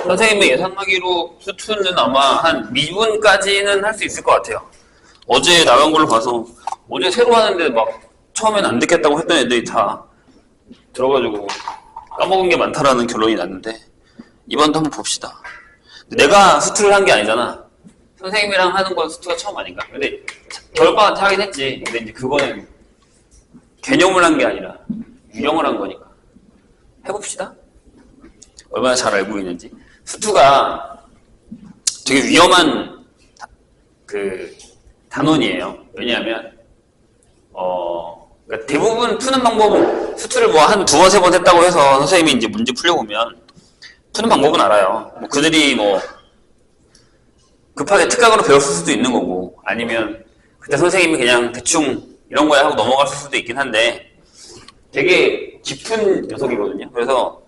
선생님의 예상하기로 수투는 아마 한 미분까지는 할 수 있을 것 같아요. 어제 나간 걸로 봐서 어제 새로 하는데 막 처음엔 안 듣겠다고 했던 애들이 다 들어가지고 까먹은 게 많다라는 결론이 났는데 이번도 한번 봅시다. 내가 수투를 한 게 아니잖아. 선생님이랑 하는 건 수투가 처음 아닌가? 근데 겨울방학 때 하긴 했지. 근데 이제 그거는 개념을 한 게 아니라 유형을 한 거니까. 해봅시다. 얼마나 잘 알고 있는지. 수투가 되게 위험한 그 단원이에요. 왜냐하면 그러니까 대부분 푸는 방법은 수투를 뭐 한 2번, 3번 했다고 해서 선생님이 이제 문제 풀려보면 푸는 방법은 알아요. 뭐 그들이 뭐 급하게 특강으로 배웠을 수도 있는 거고 아니면 그때 선생님이 그냥 대충 이런 거야 하고 넘어갔을 수도 있긴 한데 되게 깊은 녀석이거든요. 그래서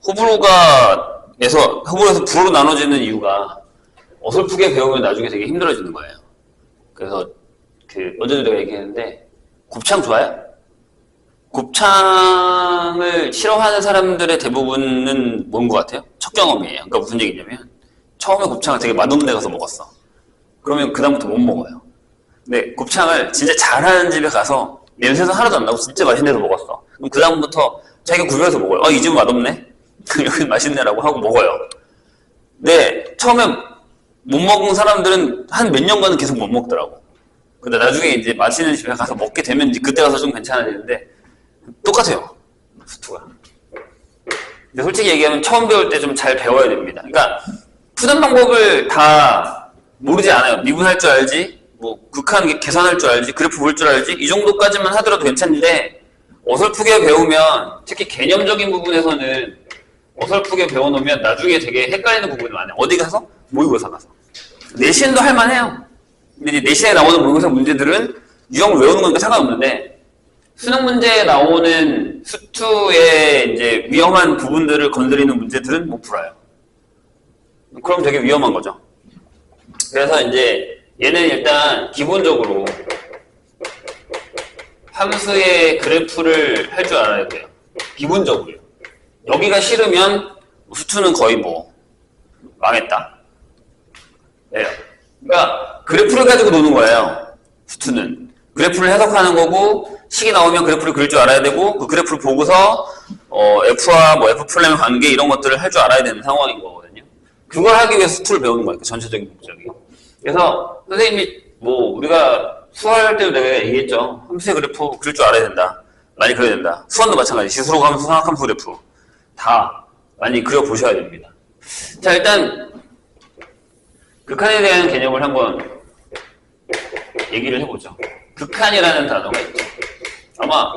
호불호에서 부로 나눠지는 이유가 어설프게 배우면 나중에 되게 힘들어지는 거예요. 그래서 어제도 내가 얘기했는데 곱창 좋아요? 곱창을 싫어하는 사람들의 대부분은 뭔 것 같아요? 첫 경험이에요. 그러니까 무슨 얘기냐면 처음에 곱창을 되게 맛없는 데 가서 먹었어. 그러면 그다음부터 못 먹어요. 근데 곱창을 진짜 잘하는 집에 가서 냄새도 하나도 안 나고 진짜 맛있는 데서 먹었어. 그럼 그다음부터 자기가 구별해서 먹어요. 이 집은 맛없네? 여기 맛있네라고 하고 먹어요. 근데 처음에 못 먹은 사람들은 한 몇 년간은 계속 못 먹더라고. 근데 나중에 이제 맛있는 집에 가서 먹게 되면 이제 그때 가서 좀 괜찮아지는데 똑같아요. 수투가. 근데 솔직히 얘기하면 처음 배울 때 좀 잘 배워야 됩니다. 그러니까 푸는 방법을 다 모르지 않아요. 미분할 줄 알지, 뭐 극한 계산할 줄 알지, 그래프 볼 줄 알지 이 정도까지만 하더라도 괜찮은데 어설프게 배우면 특히 개념적인 부분에서는 어설프게 배워놓으면 나중에 되게 헷갈리는 부분이 많아요. 어디 가서? 모의고사 가서. 내신도 할만해요. 근데 이제 내신에 나오는 모의고사 문제들은 유형을 외우는 거니까 상관없는데 수능 문제에 나오는 수투의 이제 위험한 부분들을 건드리는 문제들은 못 풀어요. 그럼 되게 위험한 거죠. 그래서 이제 얘는 일단 기본적으로 함수의 그래프를 할 줄 알아야 돼요. 기본적으로요. 여기가 싫으면 수투는 거의 뭐 망했다. 네. 그러니까 그래프를 가지고 노는 거예요. 수투는. 그래프를 해석하는 거고 식이 나오면 그래프를 그릴 줄 알아야 되고 그 그래프를 보고서 F와 뭐 F플랜의 관계 이런 것들을 할 줄 알아야 되는 상황인 거거든요. 그걸 하기 위해서 수투를 배우는 거니까 전체적인 목적이. 그래서 선생님이 뭐 우리가 수학할 때도 내가 얘기했죠. 함수의 그래프 그릴 줄 알아야 된다. 많이 그려야 된다. 수원도 마찬가지. 지수록 함수, 상학함수 그래프 다 많이 그려보셔야 됩니다. 자, 일단 극한에 대한 개념을 한번 얘기를 해보죠. 극한이라는 단어가 있죠. 아마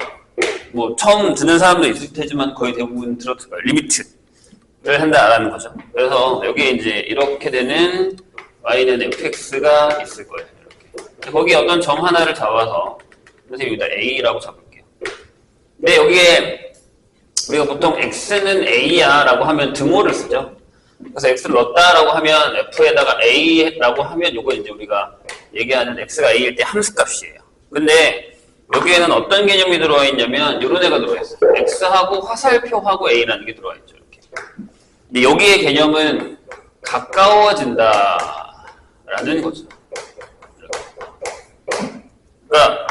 뭐 처음 듣는 사람도 있을 테지만 거의 대부분 들었을 거예요. 리미트를 한다라는 거죠. 그래서 여기에 이제 이렇게 되는 y는 fx가 있을 거예요. 이렇게. 거기에 어떤 점 하나를 잡아서 선생님 여기다 a라고 잡을게요. 근데 여기에 우리가 보통 x는 a야 라고 하면 등호를 쓰죠. 그래서 x를 넣었다라고 하면 f에다가 a라고 하면 이거 이제 우리가 얘기하는 x가 a일 때 함수값이에요. 근데 여기에는 어떤 개념이 들어와 있냐면 이런 애가 들어와 있어요. x하고 화살표하고 a라는 게 들어와 있죠. 이렇게. 근데 여기의 개념은 가까워진다라는 거죠. 그러니까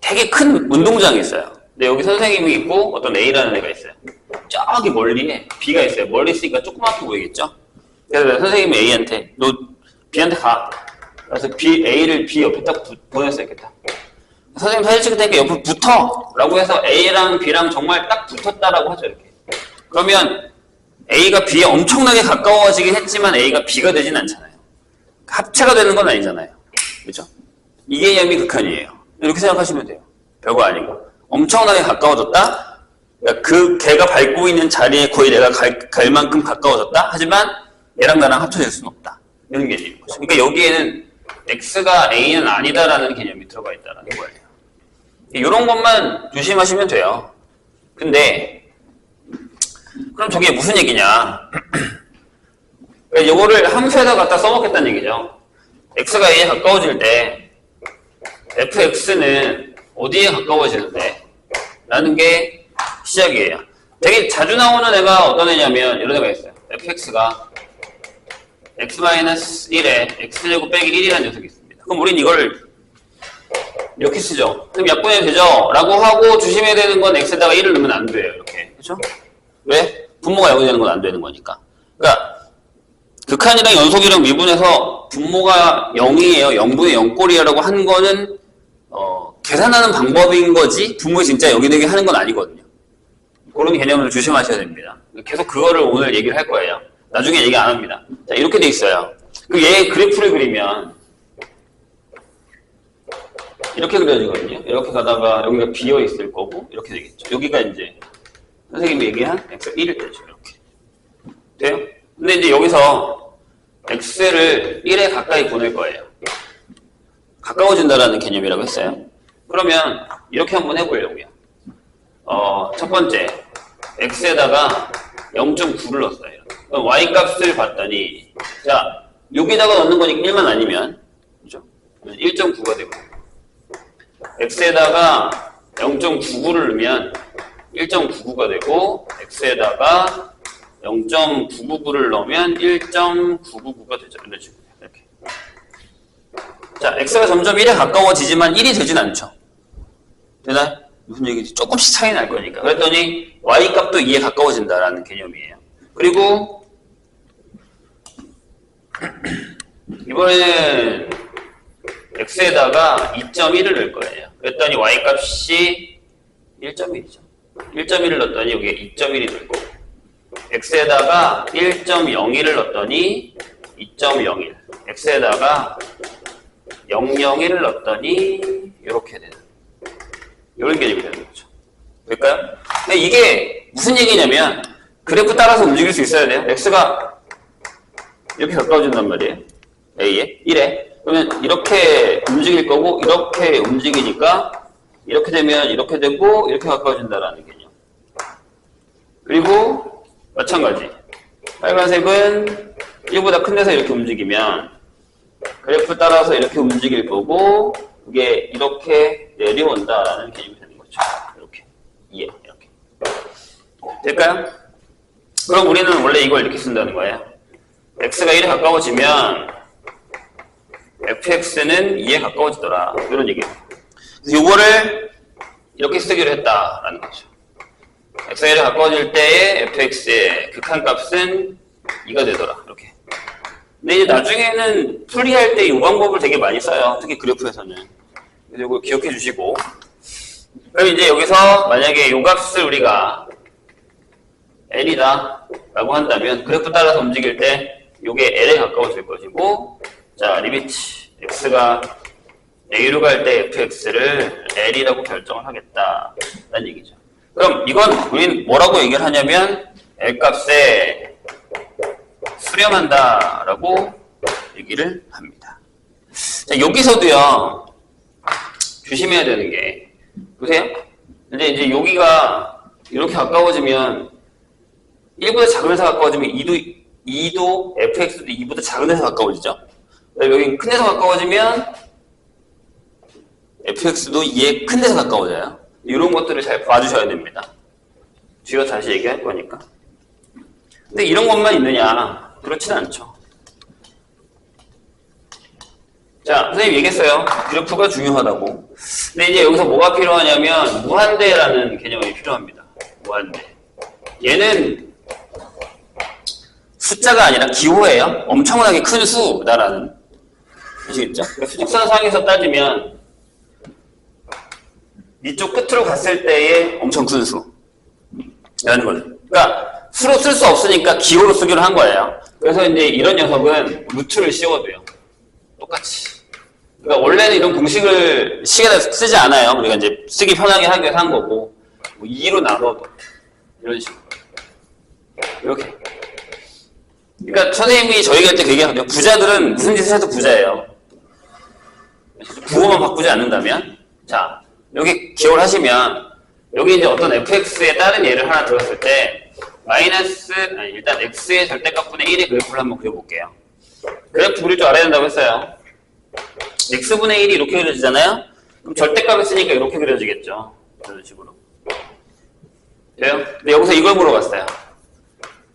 되게 큰 운동장이 있어요. 근데 여기 선생님이 있고 어떤 A라는 애가 있어요. 저기 멀리에 B가 있어요. 멀리 있으니까 조그맣게 보이겠죠? 그래서 선생님이 A한테 너 B한테 가. 그래서 A를 B 옆에 딱 보냈어야겠다. 선생님 사진 찍을 테니까 옆에 붙어! 라고 해서 A랑 B랑 정말 딱 붙었다라고 하죠. 이렇게. 그러면 A가 B에 엄청나게 가까워지긴 했지만 A가 B가 되진 않잖아요. 합체가 되는 건 아니잖아요. 그렇죠? 이 개념이 극한이에요. 이렇게 생각하시면 돼요. 별거 아니고. 엄청나게 가까워졌다? 그러니까 걔가 밟고 있는 자리에 거의 내가 갈 만큼 가까워졌다? 하지만 얘랑 나랑 합쳐질 수는 없다. 이런 개념인 거죠. 그러니까 여기에는 X가 A는 아니다라는 개념이 들어가 있다는 거예요. 이런 것만 조심하시면 돼요. 근데 그럼 저게 무슨 얘기냐? 그러니까 이거를 함수에다 갖다 써먹겠다는 얘기죠. X가 A에 가까워질 때 fx는 어디에 가까워지는데? 라는 게 시작이에요. 되게 자주 나오는 애가 어떤 애냐면 이런 애가 있어요. fx가 x-1에 x제곱 빼기 1이라는 녀석이 있습니다. 그럼 우린 이걸 이렇게 쓰죠. 그럼 약분이 되죠? 라고 하고 조심해야 되는 건 x에다가 1을 넣으면 안 돼요. 이렇게. 그죠? 왜? 분모가 0이 되는 건 안 되는 거니까. 그러니까 극한이랑 연속이랑 미분해서 분모가 0이에요. 0분의 0꼴이라고 한 거는 계산하는 방법인 거지 분모가 진짜 0이 되게 하는 건 아니거든요. 그런 개념을 조심하셔야 됩니다. 계속 그거를 오늘 얘기를 할 거예요. 나중에 얘기 안 합니다. 자, 이렇게 돼 있어요. 그 얘 그래프를 그리면 이렇게 그려지거든요. 이렇게 가다가 여기가 비어 있을 거고 이렇게 되겠죠. 여기가 이제 선생님이 얘기한 x 1일 때죠. 이렇게 돼요? 근데 이제 여기서 x를 1에 가까이 보낼 거예요. 가까워진다라는 개념이라고 했어요. 그러면 이렇게 한번 해보려고요. 첫 번째 x에다가 0.9를 넣었어요. 그럼 y 값을 봤더니 자 여기다가 넣는 거니까 1만 아니면 그죠? 1.9가 되고 x에다가 0.99를 넣으면 1.99가 되고 x에다가 0.999를 넣으면 1.999가 되죠. 이런 식으로 이렇게. 자, x가 점점 1에 가까워지지만 1이 되진 않죠. 되나요? 무슨 얘기지? 조금씩 차이 날 거니까. 그랬더니 y 값도 2에 가까워진다라는 개념이에요. 그리고 이번에는 x에다가 2.1을 넣을 거예요. 그랬더니 y 값이 1.1이죠. 1.1을 넣었더니 여기에 2.1이 될 거고 x에다가 1.01을 넣었더니 2.01 x에다가 0.01을 넣었더니 이렇게 되는 이런 개념이 되는 거죠. 될까요? 근데 이게 무슨 얘기냐면 그래프 따라서 움직일 수 있어야 돼요. x가 이렇게 가까워진단 말이에요. a에 1에 그러면 이렇게 움직일 거고 이렇게 움직이니까 이렇게 되면 이렇게 되고 이렇게 가까워진다라는 개념. 그리고 마찬가지 빨간색은 1보다 큰 데서 이렇게 움직이면 그래프 따라서 이렇게 움직일 거고 이게 이렇게 내려온다라는 개념이 되는 거죠. 이렇게 2에 이렇게 될까요? 그럼 우리는 원래 이걸 이렇게 쓴다는 거예요. x가 1에 가까워지면 fx는 2에 가까워지더라. 이런 얘기예요. 그래서 이거를 이렇게 쓰기로 했다라는 거죠. x가 1에 가까워질 때의 fx의 극한값은 2가 되더라. 이렇게. 근데 이제 나중에는 풀이할 때 이 방법을 되게 많이 써요. 특히 그래프에서는. 그래서 이거 기억해 주시고. 그럼 이제 여기서 만약에 이 값을 우리가 n이다 라고 한다면 그래프 따라서 움직일 때 이게 l에 가까워질 것이고 자 리미트 x가 a로 갈 때 fx를 l이라고 결정을 하겠다라는 얘기죠. 그럼 이건 우리는 뭐라고 얘기를 하냐면 L 값에 수렴한다라고 얘기를 합니다. 자, 여기서도요 조심해야 되는 게 보세요. 이제 여기가 이렇게 가까워지면 1보다 작은 데서 가까워지면 2도 fx도 2보다 작은 데서 가까워지죠. 여기 큰 데서 가까워지면 fx도 2에 큰 데서 가까워져요. 이런 것들을 잘 봐주셔야 됩니다. 뒤가 다시 얘기할 거니까. 근데 이런 것만 있느냐? 그렇진 않죠. 자, 선생님 얘기했어요. 그래프가 중요하다고. 근데 이제 여기서 뭐가 필요하냐면 무한대라는 개념이 필요합니다. 무한대. 얘는 숫자가 아니라 기호예요. 엄청나게 큰 수다라는. 아시겠죠? 그러니까 수직선상에서 따지면 이쪽 끝으로 갔을 때의 엄청 큰 수라는 거죠. 그러니까 수로 쓸 수 없으니까 기호로 쓰기로 한 거예요. 그래서 이제 이런 녀석은 루트를 씌워도요. 똑같이. 그러니까 원래는 이런 공식을 시계에 쓰지 않아요. 우리가 이제 쓰기 편하게 하기 위해서 한 거고 뭐 2로 나눠도 이런 식으로 이렇게. 그러니까 선생님이 저희가 할 때 얘기하거든요. 부자들은 무슨 짓을 해도 부자예요. 부호만 바꾸지 않는다면 자 여기 기억을 하시면 여기 이제 어떤 fx에 다른 예를 하나 들었을 때 일단 x의 절대값분의 1의 그래프를 한번 그려볼게요. 그래프 그릴 줄 알아야 된다고 했어요. x분의 1이 이렇게 그려지잖아요. 그럼 절대값을 쓰니까 이렇게 그려지겠죠. 이런 식으로. 돼요? 근데 여기서 이걸 물어봤어요.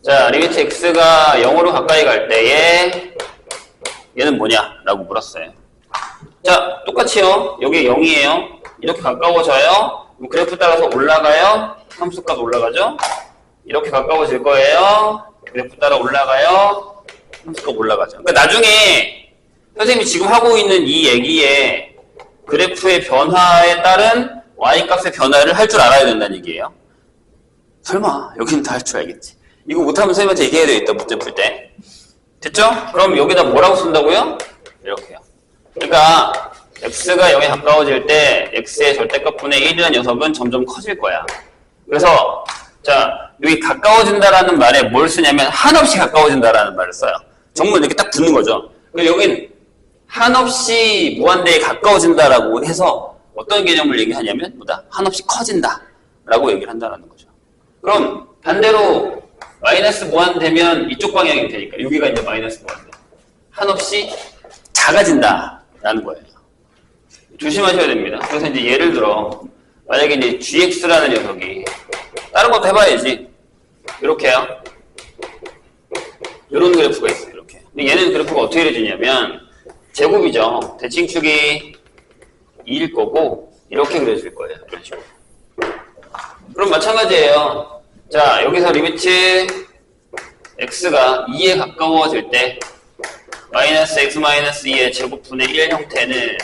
자, 리미트 x가 0으로 가까이 갈 때에 얘는 뭐냐? 라고 물었어요. 자, 똑같이요. 여기 0이에요. 이렇게 가까워져요. 그래프 따라서 올라가요. 함수값 올라가죠. 이렇게 가까워질 거예요. 그래프 따라 올라가요. 함수값 올라가죠. 그러니까 나중에 선생님이 지금 하고 있는 이 얘기에 그래프의 변화에 따른 y값의 변화를 할 줄 알아야 된다는 얘기예요. 설마 여기는 다 할 줄 알겠지. 이거 못하면 선생님한테 얘기해야 되겠다. 문제 풀 때. 됐죠? 그럼 여기다 뭐라고 쓴다고요? 이렇게요. 그러니까 x가 0에 가까워질 때 x의 절대값분의 1이라는 녀석은 점점 커질 거야. 그래서 자, 여기 가까워진다라는 말에 뭘 쓰냐면 한없이 가까워진다라는 말을 써요. 정말 이렇게 딱 붙는 거죠. 그리고 여긴 한없이 무한대에 가까워진다라고 해서 어떤 개념을 얘기하냐면 뭐다? 한없이 커진다라고 얘기를 한다는 거죠. 그럼 반대로 마이너스 무한대면 이쪽 방향이 되니까 여기가 이제 마이너스 무한대. 한없이 작아진다라는 거예요. 조심하셔야 됩니다. 그래서 이제 예를 들어 만약에 이제 gx라는 녀석이 다른 것도 해봐야지. 이렇게요. 이런 그래프가 있어요. 이렇게. 근데 얘는 그래프가 어떻게 그려지냐면 제곱이죠. 대칭축이 2일 거고 이렇게 그려질 거예요. 이런 식으로. 그럼 마찬가지예요. 자, 여기서 리미트 x가 2에 가까워질 때 마이너스 x 마이너스 2의 제곱분의 1 형태는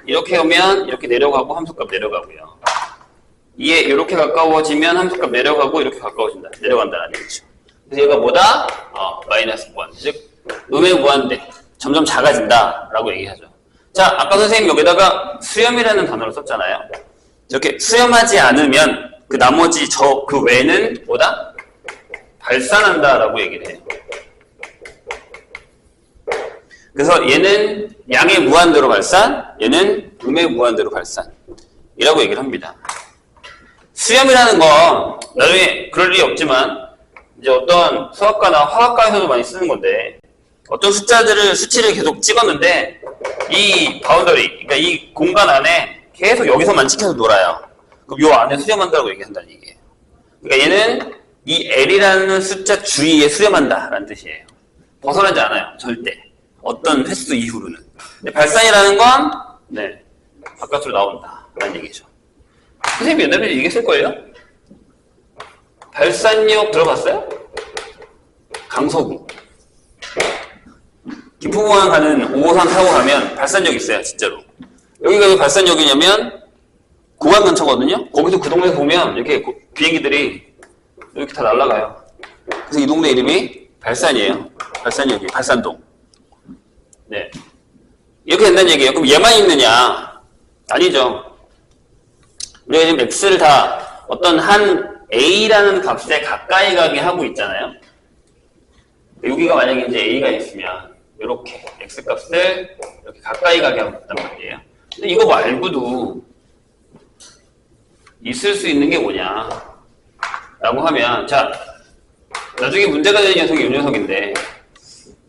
이렇게 오면 이렇게 내려가고 함수값 내려가고요. 2에 이렇게 가까워지면 함수값 내려가고 이렇게 가까워진다. 내려간다는 얘기죠. 그래서 얘가 뭐다? 마이너스 무한대. 즉 음의 무한대. 점점 작아진다라고 얘기하죠. 자, 아까 선생님 여기다가 수렴이라는 단어를 썼잖아요. 이렇게 수렴하지 않으면 그 나머지 그 외는 뭐다? 발산한다라고 얘기를 해요. 그래서 얘는 양의 무한대로 발산, 얘는 음의 무한대로 발산이라고 얘기를 합니다. 수렴이라는 건 나중에 그럴 일이 없지만 이제 어떤 수학과나 화학과에서도 많이 쓰는 건데 어떤 수치를 계속 찍었는데 이 바운더리, 그러니까 이 공간 안에 계속 여기서만 찍혀서 놀아요. 그럼 요 안에 수렴한다고 얘기한다는 얘기예요. 그러니까 얘는 이 L이라는 숫자 주위에 수렴한다라는 뜻이에요. 벗어나지 않아요. 절대. 어떤 횟수 이후로는. 근데 발산이라는 건 네, 바깥으로 나온다라는 얘기죠. 선생님 옛날에 얘기했을걸요? 발산역 들어봤어요? 강서구. 김포공항 가는 5호선 타고 가면 발산역 있어요, 진짜로. 여기가 왜 발산역이냐면 고관 근처거든요? 거기서 그 동네 보면 이렇게 비행기들이 이렇게 다 날아가요. 그래서 이 동네 이름이 발산이에요. 발산역이, 발산동. 네. 이렇게 된다는 얘기예요. 그럼 얘만 있느냐? 아니죠. 우리가 지금 x를 다 어떤 한 a라는 값에 가까이 가게 하고 있잖아요. 여기가 만약에 이제 a가 있으면 이렇게 x 값을 이렇게 가까이 가게 하고 있단 말이에요. 근데 이거 말고도 있을 수 있는 게 뭐냐? 라고 하면, 자, 나중에 문제가 되는 녀석이 이 녀석인데,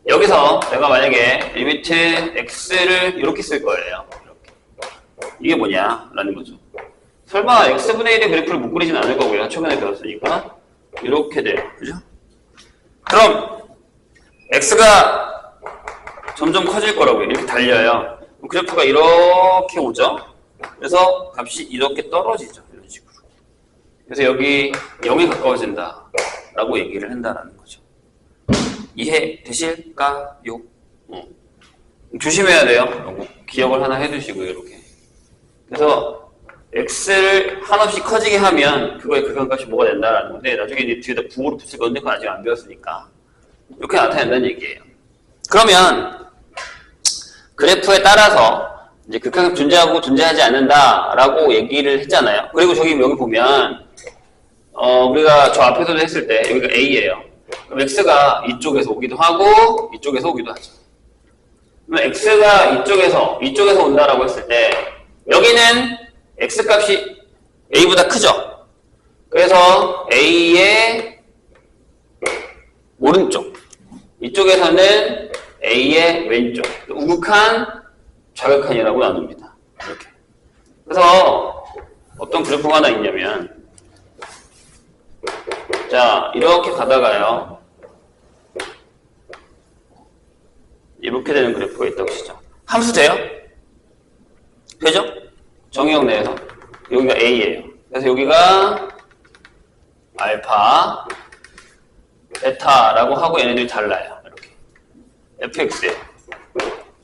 여기서 내가 만약에 리미트 x를 이렇게 쓸 거예요. 이렇게. 이게 뭐냐? 라는 거죠. 설마 x분의 1의 그래프를 못 그리진 않을 거고요. 초반에 배웠으니까. 이렇게 돼요. 그죠? 그럼, x가 점점 커질 거라고요. 이렇게 달려요. 그래프가 이렇게 오죠? 그래서 값이 이렇게 떨어지죠. 이런 식으로. 그래서 여기 0에 가까워진다. 라고 얘기를 한다는 거죠. 이해되실까요? 조심해야 돼요. 기억을 하나 해두시고요. 이렇게. 그래서 x를 한없이 커지게 하면 그거의 극한값이 뭐가 된다라는 건데 나중에 이제 뒤에다 부호로 붙일 건데 그건 아직 안 배웠으니까 이렇게 나타낸다는 얘기예요. 그러면 그래프에 따라서 이제 극한값 존재하고 존재하지 않는다라고 얘기를 했잖아요. 그리고 여기 보면 우리가 저 앞에서도 했을 때 여기가 A예요. 그럼 X가 이쪽에서 오기도 하고 이쪽에서 오기도 하죠. 그럼 X가 이쪽에서 온다라고 했을 때 여기는 X값이 A보다 크죠. 그래서 A의 오른쪽 이쪽에서는 A의 왼쪽 우극한 좌극한이라고 나눕니다. 이렇게. 그래서 어떤 그래프가 하나 있냐면 자, 이렇게 가다가요. 이렇게 되는 그래프가 있다고 치죠. 함수 돼요? 되죠? 정의역 내에서. 여기가 A예요. 그래서 여기가 알파, 베타라고 하고 얘네들이 달라요. 이렇게. fx예요.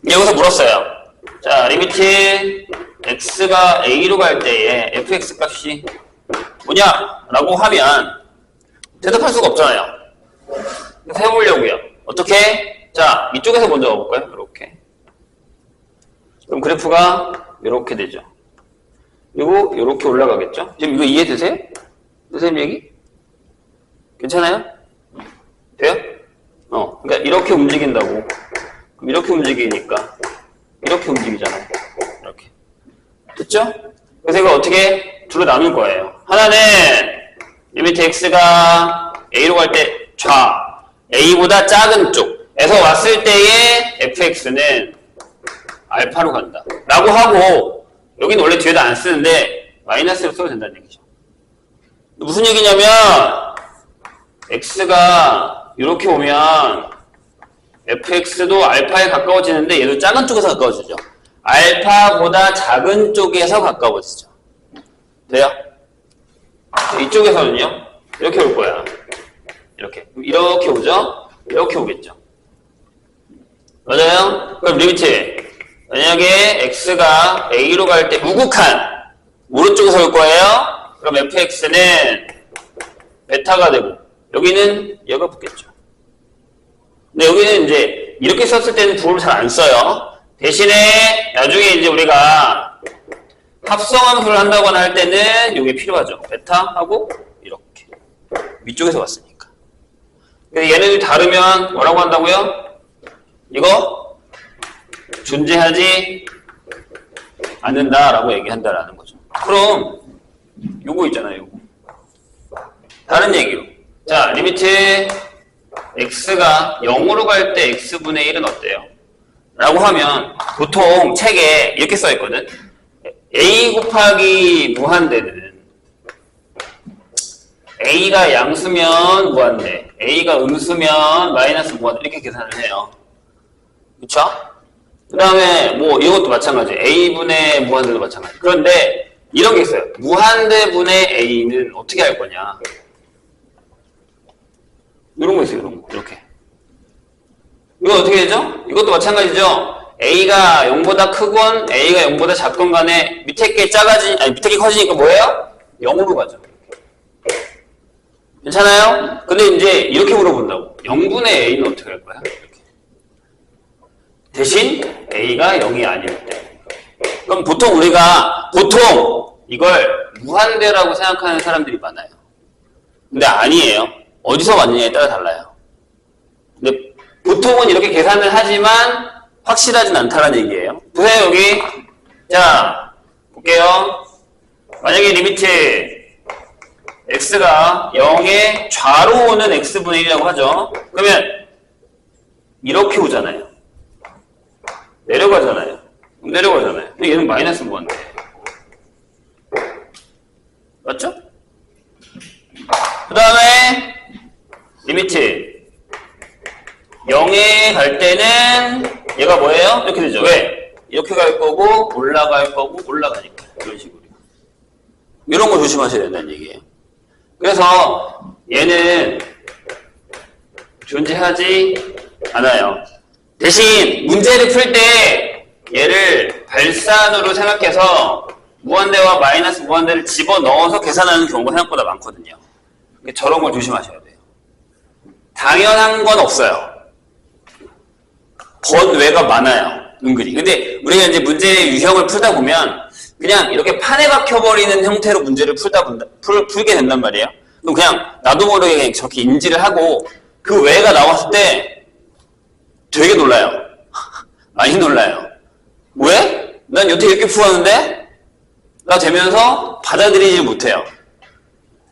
여기서 물었어요. 자, 리미트 x가 a로 갈 때에 fx 값이 뭐냐라고 하면 대답할 수가 없잖아요. 그래서 해보려고요. 어떻게? 자, 이쪽에서 먼저 가볼까요? 이렇게. 그럼 그래프가 이렇게 되죠. 그리고 이렇게 올라가겠죠? 지금 이거 이해되세요? 선생님 얘기? 괜찮아요? 돼요? 그러니까 이렇게 움직인다고. 그럼 이렇게 움직이니까 이렇게 움직이잖아요. 이렇게. 됐죠? 그래서 이거 어떻게 둘로 나눌 거예요. 하나는 리미트 x가 a로 갈 때 좌, a보다 작은 쪽에서 왔을 때의 fx는 알파로 간다. 라고 하고 여기는 원래 뒤에다 안 쓰는데 마이너스로 써도 된다는 얘기죠. 무슨 얘기냐면 x가 이렇게 오면 fx도 알파에 가까워지는데 얘도 작은 쪽에서 가까워지죠. 알파보다 작은 쪽에서 가까워지죠. 돼요? 이쪽에서는요. 이렇게 올 거야. 이렇게 오죠? 이렇게 오겠죠. 맞아요? 그럼 리미트 만약에 x가 a로 갈 때 우극한 오른쪽에서 올 거예요. 그럼 fx는 베타가 되고 여기는 얘가 붙겠죠. 근데 여기는 이제 이렇게 썼을 때는 부호를 잘 안 써요. 대신에 나중에 이제 우리가 합성함수를 한다거나 할 때는 이게 필요하죠. 베타하고 이렇게 위쪽에서 왔으니까. 근데 얘네들이 다르면 뭐라고 한다고요? 이거 존재하지 않는다라고 얘기한다라는 거죠. 그럼 요거 있잖아요. 요거. 다른 얘기로. 자, 리미트 x가 0으로 갈 때 x분의 1은 어때요? 라고 하면 보통 책에 이렇게 써있거든. a 곱하기 무한대는 a가 양수면 무한대, a가 음수면 마이너스 무한대 이렇게 계산을 해요. 그쵸? 그 다음에 뭐 이것도 마찬가지. a분의 무한대도 마찬가지. 그런데 이런 게 있어요. 무한대분의 a는 어떻게 할 거냐. 이런 거 있어요. 이런 거. 이렇게. 이거 어떻게 되죠? 이것도 마찬가지죠. a가 0보다 크건 a가 0보다 작건 간에 밑에 게 밑에 게 커지니까 뭐예요? 0으로 가죠. 괜찮아요? 근데 이제 이렇게 물어본다고. 0분의 a는 어떻게 할 거야? 이렇게. 대신 a가 0이 아닐 때. 그럼 보통 이걸 무한대라고 생각하는 사람들이 많아요. 근데 아니에요. 어디서 왔느냐에 따라 달라요. 근데 보통은 이렇게 계산을 하지만 확실하진 않다는 얘기예요. 보세요, 여기. 자, 볼게요. 만약에 리미트 x가 0의 좌로 오는 x분의 1이라고 하죠. 그러면 이렇게 오잖아요. 내려가잖아요. 근데 얘는 마이너스 무한대. 맞죠? 그 다음에 리미트 0에 갈 때는 얘가 뭐예요? 이렇게 되죠. 왜? 이렇게 갈 거고 올라갈 거고 올라가니까. 이런 식으로. 이런 거 조심하셔야 된다는 얘기예요. 그래서 얘는 존재하지 않아요. 대신 문제를 풀 때 얘를 발산으로 생각해서 무한대와 마이너스 무한대를 집어넣어서 계산하는 경우가 생각보다 많거든요. 저런 걸 조심하셔야 돼요. 당연한 건 없어요. 번외가 많아요. 은근히. 근데 우리가 이제 문제의 유형을 풀다 보면 그냥 이렇게 판에 박혀버리는 형태로 문제를 풀게 된단 말이에요. 그럼 그냥 나도 모르게 그냥 저렇게 인지를 하고 그 외가 나왔을 때 되게 놀라요. 많이 놀라요. 왜? 난 여태 이렇게 풀었는데 나 되면서 받아들이지 못해요.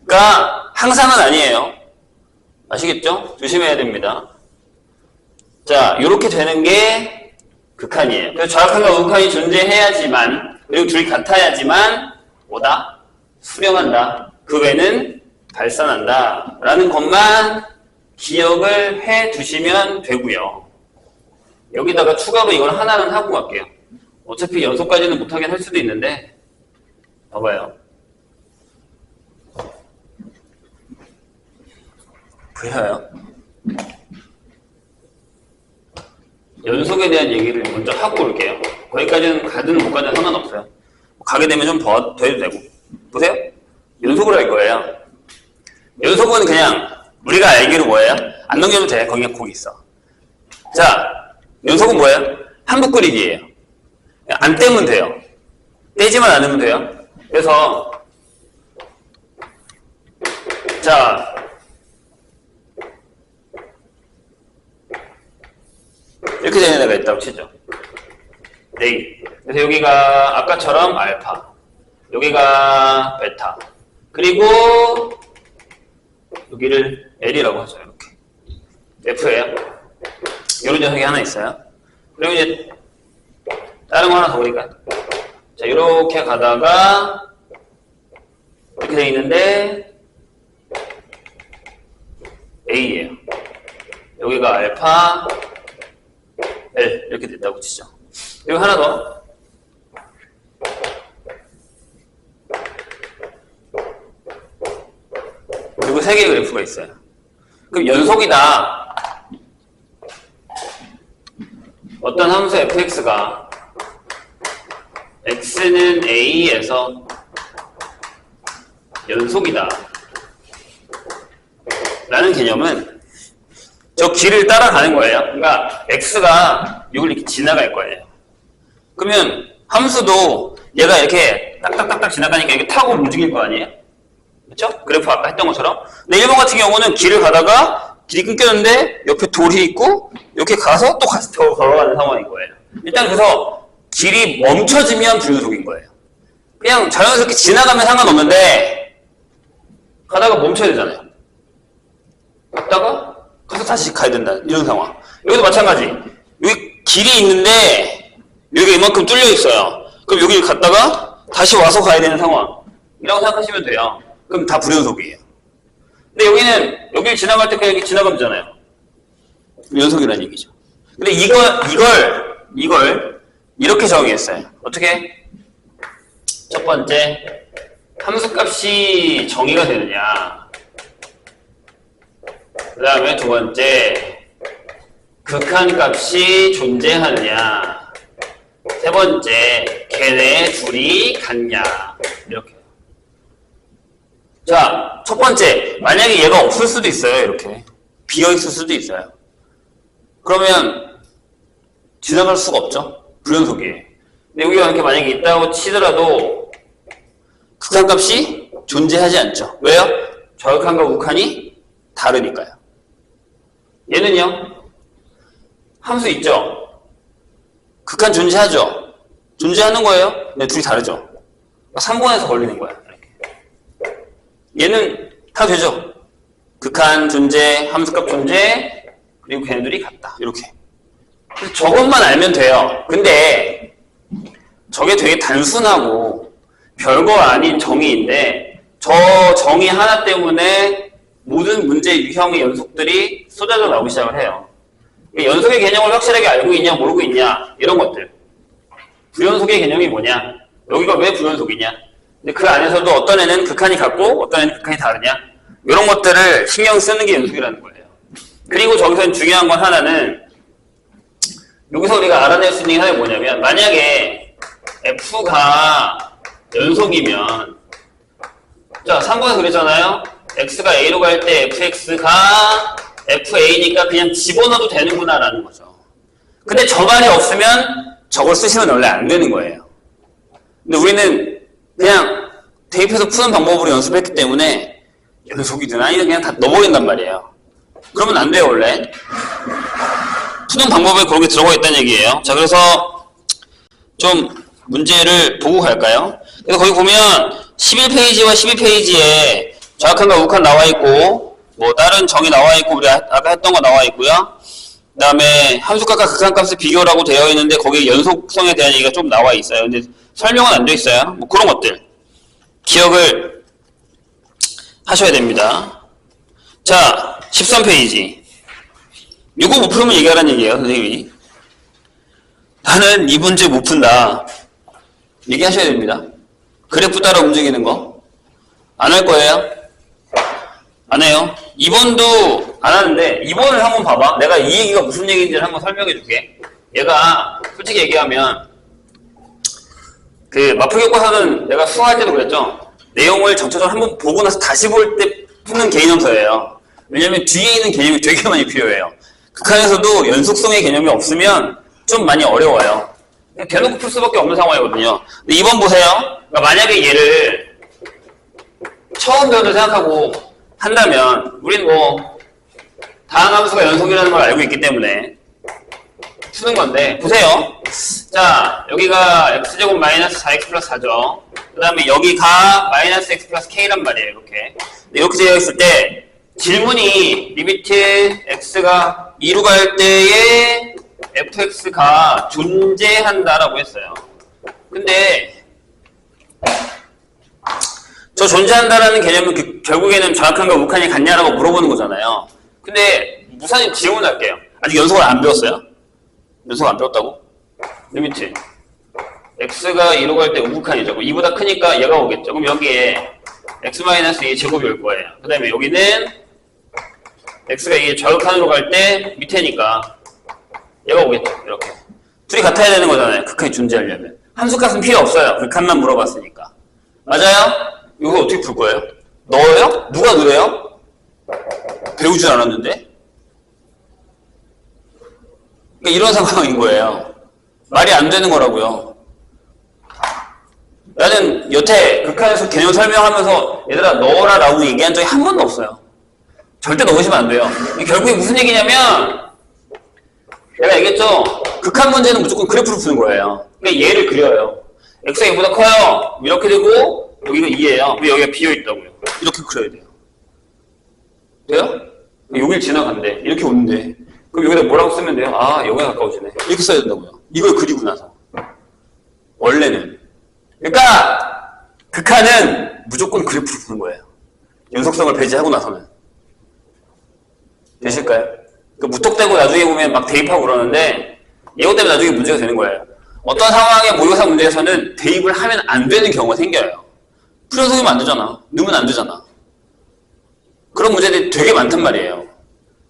그러니까 항상은 아니에요. 아시겠죠? 조심해야 됩니다. 자, 이렇게 되는 게 극한이에요. 그래서 좌극한과 우극한이 존재해야지만, 그리고 둘이 같아야지만 뭐다? 수렴한다. 그 외는 발산한다 라는 것만 기억을 해 두시면 되고요. 여기다가 추가로 이걸 하나는 하고 갈게요. 어차피 연속까지는 못하긴 할 수도 있는데 봐봐요. 보여요? 연속에 대한 얘기를 먼저 하고 올게요. 거기까지는 가든 못 가든 상관없어요. 가게 되면 좀 더 해도 되고. 보세요. 연속으로 할 거예요. 연속은 그냥 우리가 알기로 뭐예요? 안 넘겨도 돼. 거기 있어. 자, 연속은 뭐예요? 한국 그리기예요. 안 떼면 돼요. 떼지만 않으면 돼요. 그래서 자, 이렇게 되는 애가 있다고 치죠. 네. 그래서 여기가 아까처럼 알파, 여기가 베타, 그리고 여기를 L이라고 하죠. 이렇게 F예요. 이런 녀석이 하나 있어요. 그리고 이제 다른 거 하나 더 보니까 자, 이렇게 가다가 이렇게 돼 있는데 A예요. 여기가 알파 L 이렇게 됐다고 치죠. 그리고 하나 더. 그리고 세 개의 그래프가 있어요. 그럼 연속이다. 어떤 함수 fx가 x는 a에서 연속이다 라는 개념은 저 길을 따라가는 거예요. 그러니까 x가 이걸 이렇게 지나갈 거예요. 그러면 함수도 얘가 이렇게 딱딱딱딱 지나가니까 이게 타고 움직일 거 아니에요? 그렇죠? 그래프 아까 했던 것처럼. 근데 1번 같은 경우는 길을 가다가 길이 끊겼는데 옆에 돌이 있고 이렇게 가서 또 같이 걸어가는 상황인 거예요. 일단 그래서 길이 멈춰지면 불연속인 거예요. 그냥 자연스럽게 지나가면 상관없는데 가다가 멈춰야 되잖아요. 갔다가 가서 다시 가야 된다. 이런 상황. 여기도 마찬가지. 여기 길이 있는데 여기가 이만큼 뚫려 있어요. 그럼 여기를 갔다가 다시 와서 가야 되는 상황이라고 생각하시면 돼요. 그럼 다 불연속이에요. 근데 여기는 여기를 지나갈 때 그냥 이렇게 지나가면 되잖아요. 연속이라는 얘기죠. 근데 이걸 이렇게 정의했어요. 어떻게? 첫 번째, 함수값이 정의가 되느냐. 그 다음에 두 번째, 극한값이 존재하느냐. 세 번째, 걔네 둘이 같냐. 이렇게. 자, 첫 번째, 만약에 얘가 없을 수도 있어요. 이렇게. 비어있을 수도 있어요. 그러면 지나갈 수가 없죠. 불연속이에요. 근데 여기가 이렇게 만약에 있다고 치더라도 극한값이 존재하지 않죠. 왜요? 좌극한과 우극한이 다르니까요. 얘는요, 함수 있죠? 극한 존재하죠? 존재하는 거예요? 근데 둘이 다르죠? 3번에서 걸리는 거야. 이렇게. 얘는 다 되죠? 극한 존재, 함수값 존재, 그리고 걔네들이 같다. 이렇게. 그래서 저것만 알면 돼요. 근데 저게 되게 단순하고 별거 아닌 정의인데 저 정의 하나 때문에 모든 문제 유형의 연속들이 쏟아져 나오기 시작을 해요. 연속의 개념을 확실하게 알고 있냐 모르고 있냐 이런 것들. 불연속의 개념이 뭐냐, 여기가 왜 불연속이냐, 근데 그 안에서도 어떤 애는 극한이 같고 어떤 애는 극한이 다르냐, 이런 것들을 신경 쓰는 게 연속이라는 거예요. 그리고 저기서 중요한 건 하나는, 여기서 우리가 알아낼 수 있는 게 하나 뭐냐면, 만약에 f가 연속이면, 자 3번에서 그랬잖아요. x가 a로 갈 때 fx가 fa니까 그냥 집어넣어도 되는구나 라는 거죠. 근데 저 말이 없으면 저걸 쓰시면 원래 안 되는 거예요. 근데 우리는 그냥 대입해서 푸는 방법으로 연습했기 때문에 연속이든 아니든 그냥 다 넣어버린단 말이에요. 그러면 안 돼요. 원래 푸는 방법에 그런 게 들어가 있다는 얘기예요. 자, 그래서 좀 문제를 보고 갈까요? 그래서 거기 보면 11페이지와 12페이지에 좌극한과 우극한 나와 있고, 뭐 다른 정의 나와 있고, 우리 아까 했던 거 나와 있고요. 그 다음에 함수값과 극한값을 비교라고 되어 있는데 거기에 연속성에 대한 얘기가 좀 나와 있어요. 근데 설명은 안 돼 있어요. 뭐 그런 것들 기억을 하셔야 됩니다. 자, 13페이지. 이거 못 풀면 얘기하라는 얘기예요, 선생님이. 나는 이 문제 못 푼다. 얘기하셔야 됩니다. 그래프 따라 움직이는 거. 안 할 거예요? 안 해요. 2번도 안 하는데 2번을 한번 봐봐. 내가 이 얘기가 무슨 얘기인지를 한번 설명해 줄게. 얘가 솔직히 얘기하면 그 마플 교과서는 내가 수학할 때도 그랬죠. 내용을 전체적으로 한번 보고 나서 다시 볼 때 푸는 개념서예요. 왜냐면 뒤에 있는 개념이 되게 많이 필요해요. 극한에서도 연속성의 개념이 없으면 좀 많이 어려워요. 그냥 대놓고 풀 수밖에 없는 상황이거든요. 근데 2번 보세요. 그러니까 만약에 얘를 처음 배운다 생각하고 한다면 우린 뭐 다항함수가 연속이라는 걸 알고 있기 때문에 푸는 건데 보세요. 자, 여기가 x제곱 마이너스 4x 플러스 4죠. 그 다음에 여기가 마이너스 x 플러스 k란 말이에요. 이렇게. 이렇게 되어 있을 때 질문이 리미트 x가 2로 갈 때에 fx가 존재한다라고 했어요. 근데 저 존재한다라는 개념은 결국에는 정확한가 우칸이 같냐라고 물어보는 거잖아요. 근데 무사히 질문할게요. 아직 연속을 안 배웠어요? 연속 안 배웠다고? 리미트 x가 2로 갈 때 우극한이죠. 2보다 크니까 얘가 오겠죠. 그럼 여기에 x-2 제곱이 올 거예요. 그 다음에 여기는 x가 이게 좌극한으로 갈 때 밑에니까 얘가 오겠죠. 이렇게 둘이 같아야 되는 거잖아요. 극한이 존재하려면. 함수값은 필요 없어요. 극한만 물어봤으니까. 맞아요? 이거 어떻게 풀 거예요? 넣어요? 누가 넣어요? 배우질 않았는데? 그러니까 이런 상황인 거예요. 말이 안 되는 거라고요. 나는 여태 극한에서 개념 설명하면서 얘들아 넣어라 라고 얘기한 적이 한 번도 없어요. 절대 넣으시면 안 돼요. 결국에 무슨 얘기냐면 내가 얘기했죠. 극한 문제는 무조건 그래프로 푸는 거예요. 그러니까 얘를 그려요. x가 2보다 커요. 이렇게 되고 여기가 2예요. 여기가 비어있다고요. 이렇게 그려야 돼요. 돼요? 여길 지나간대. 이렇게 오는데 그럼 여기다 뭐라고 쓰면 돼요? 아, 여기가 가까워지네. 이렇게 써야 된다고요. 이걸 그리고 나서. 원래는. 그러니까 극한은 무조건 그래프로 푸는 거예요. 연속성을 배제하고 나서는. 되실까요? 그 무턱대고 나중에 보면 막 대입하고 그러는데 이것 때문에 나중에 문제가 되는 거예요. 어떤 상황의 모의고사 문제에서는 대입을 하면 안 되는 경우가 생겨요. 풀어서 넣으면 안 되잖아. 넣으면 안 되잖아. 그런 문제들이 되게 많단 말이에요.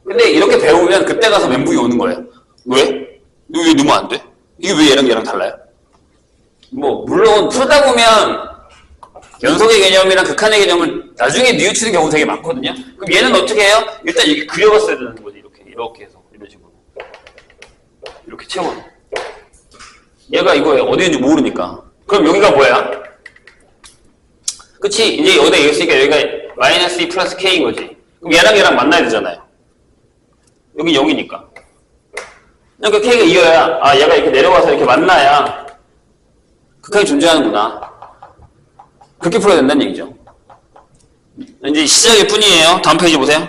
근데 이렇게 배우면 그때 가서 멘붕이 오는 거예요. 왜? 이거 왜 넣으면 안 돼? 이게 왜 얘랑 달라요? 뭐 물론 풀다 보면 연속의 개념이랑 극한의 개념을 나중에 뉘우치는 경우 되게 많거든요. 그럼 얘는 어떻게 해요? 일단 이렇게 그려봤어야 되는 거지. 이렇게 해서 이런 식으로 이렇게 채워. 얘가 이거 어디 있는지 모르니까. 그럼 여기가 뭐야? 그치? 이제 여기다 얘기했으니까 여기가 마이너스 2 플러스 k인 거지. 그럼 얘랑 만나야 되잖아요. 여기 0이니까. 그러니까 k가 2여야. 아, 얘가 이렇게 내려와서 이렇게 만나야 극한이 존재하는구나. 그렇게 풀어야 된다는 얘기죠. 이제 시작일 뿐이에요. 다음 페이지 보세요.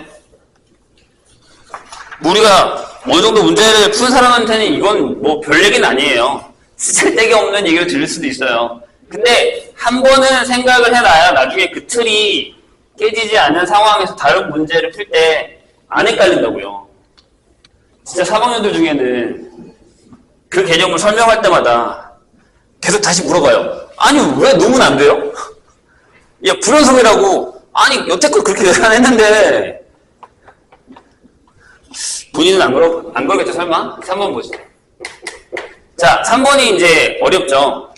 우리가 어느 정도 문제를 푼 사람한테는 이건 뭐 별 얘기는 아니에요. 쓸데기 없는 얘기를 들을 수도 있어요. 근데 한 번은 생각을 해놔야 나중에 그 틀이 깨지지 않는 상황에서 다른 문제를 풀 때 안 헷갈린다고요. 진짜 3학년들 중에는 그 개념을 설명할 때마다 계속 다시 물어봐요. 아니 왜 넣으면 안 돼요? 야 불연속이라고. 아니 여태껏 그렇게 계산했는데. 본인은 안 그러겠죠 설마? 3번 보시죠. 자 3번이 이제 어렵죠.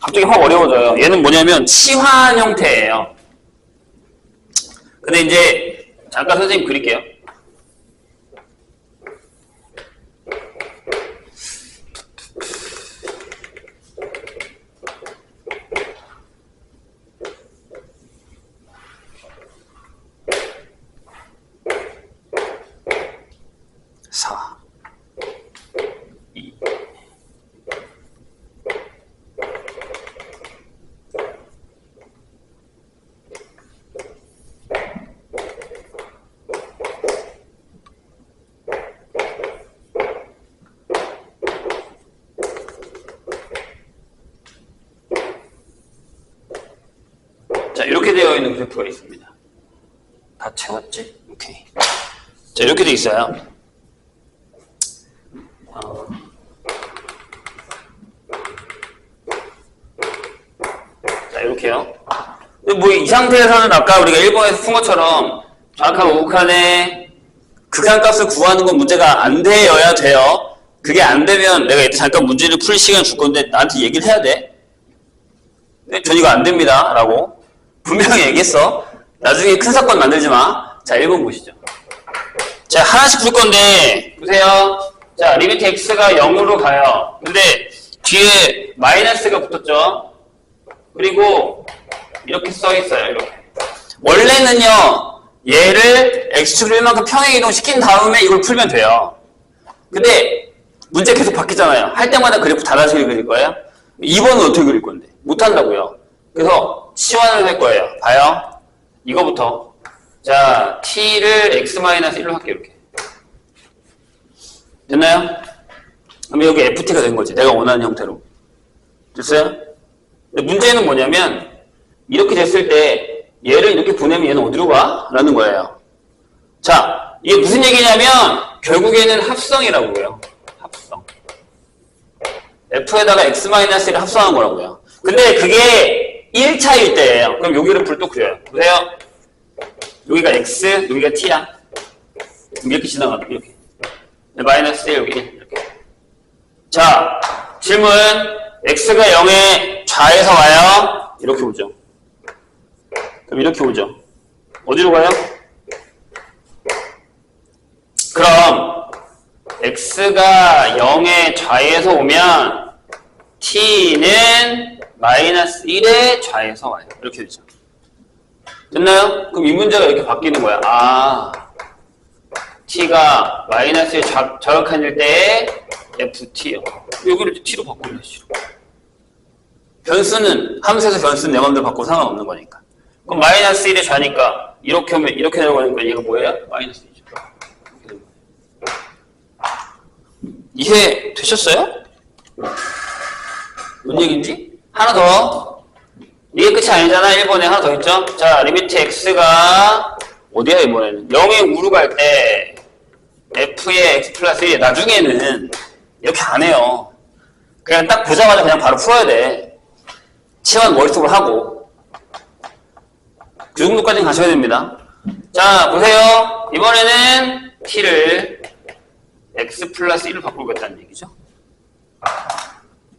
갑자기 확 어려워져요. 얘는 뭐냐면 치환 형태예요. 근데 이제 잠깐 선생님 그릴게요. 자, 이렇게 되어 있는 그래프가 있습니다. 다 채웠지? 오케이. 자, 이렇게 돼 있어요. 자, 이렇게요. 뭐 이 상태에서는 아까 우리가 1번에서 푼 것처럼 정확한 우극한의 극한값을 구하는 건 문제가 안 되어야 돼요. 그게 안 되면 내가 이때 잠깐 문제를 풀 시간 줄 건데 나한테 얘기를 해야 돼. 근데 전 이거 안 됩니다. 라고 분명히 얘기했어. 나중에 큰 사건 만들지 마. 자, 1번 보시죠. 자, 하나씩 풀 건데 보세요. 자, 리미트 x가 0으로 가요. 근데 뒤에 마이너스가 붙었죠. 그리고 이렇게 써 있어요. 이렇게. 원래는요, 얘를 x축으로 1만큼 평행 이동시킨 다음에 이걸 풀면 돼요. 근데 문제 계속 바뀌잖아요. 할 때마다 그래프 다 다시 그릴 거예요. 2번은 어떻게 그릴 건데? 못한다고요. 그래서 치환을 할 거예요. 봐요. 이거부터. 자, t를 x-1로 할게요. 이렇게. 됐나요? 그럼 여기 ft가 된 거지. 내가 원하는 형태로. 됐어요? 근데 문제는 뭐냐면 이렇게 됐을 때 얘를 이렇게 보내면 얘는 어디로 가? 라는 거예요. 자, 이게 무슨 얘기냐면 결국에는 합성이라고 해요. 합성. f에다가 x-1을 합성한 거라고요. 근데 그게 1차일 때예요. 그럼 여기를 불 또 그려요. 보세요. 여기가 x, 여기가 t야. 이렇게 지나가도 이렇게. 마이너스 1, 여기 1. 이렇게. 자, 질문. x가 0의 좌에서 와요. 이렇게 오죠. 그럼 이렇게 오죠. 어디로 가요? 그럼 x가 0의 좌에서 오면 t는 마이너스 1의 좌에서 와요. 이렇게 되죠. 됐나요? 그럼 이 문제가 이렇게 바뀌는 거야. 아, t가 마이너스에 저역한일 때의 ft요. 여기를 t로 바꾸려. 변수는 함수에서 변수는 내 맘대로 바꾸고 상관없는 거니까. 그럼 마이너스 1의 좌니까 이렇게 하면 이렇게 내려가니까 얘가 뭐예요? 마이너스 2죠. 이해 되셨어요? 뭔 얘기인지? 하나 더. 이게 끝이 아니잖아. 1번에 하나 더 있죠? 자, 리미트 x가 어디야 이번에는? 0의 우로 갈 때 f의 x 플러스 1. 나중에는 이렇게 안 해요. 그냥 딱 보자마자 그냥 바로 풀어야 돼. 치환 머릿속으로 하고. 그 정도까지는 가셔야 됩니다. 자, 보세요. 이번에는 t를 x 플러스 1로 바꾸겠다는 얘기죠.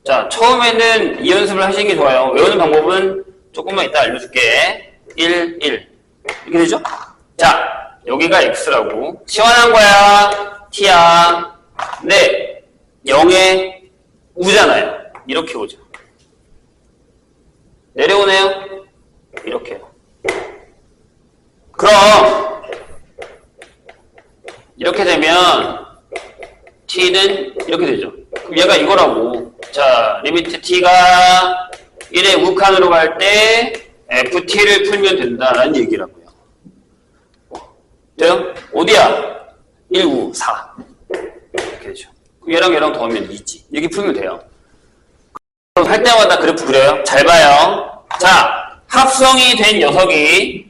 자, 처음에는 이 연습을 하시는 게 좋아요. 외우는 방법은 조금만 이따 알려줄게. 1, 1. 이렇게 되죠? 자, 여기가 x라고. 치환한 거야. t야. 근데 0의 우잖아요. 이렇게 오죠. 내려오네요. 이렇게요. 그럼 이렇게 되면 t는 이렇게 되죠. 그럼 얘가 이거라고. 자, 리미트 t가 1의 우극한으로 갈 때 ft를 풀면 된다라는 얘기라고요. 돼요? 어디야? 1, 9, 4. 이렇게 되죠. 그럼 얘랑 더하면 2지. 이렇게 풀면 돼요. 할 때마다 그래프 그려요. 잘 봐요. 자, 합성이 된 녀석이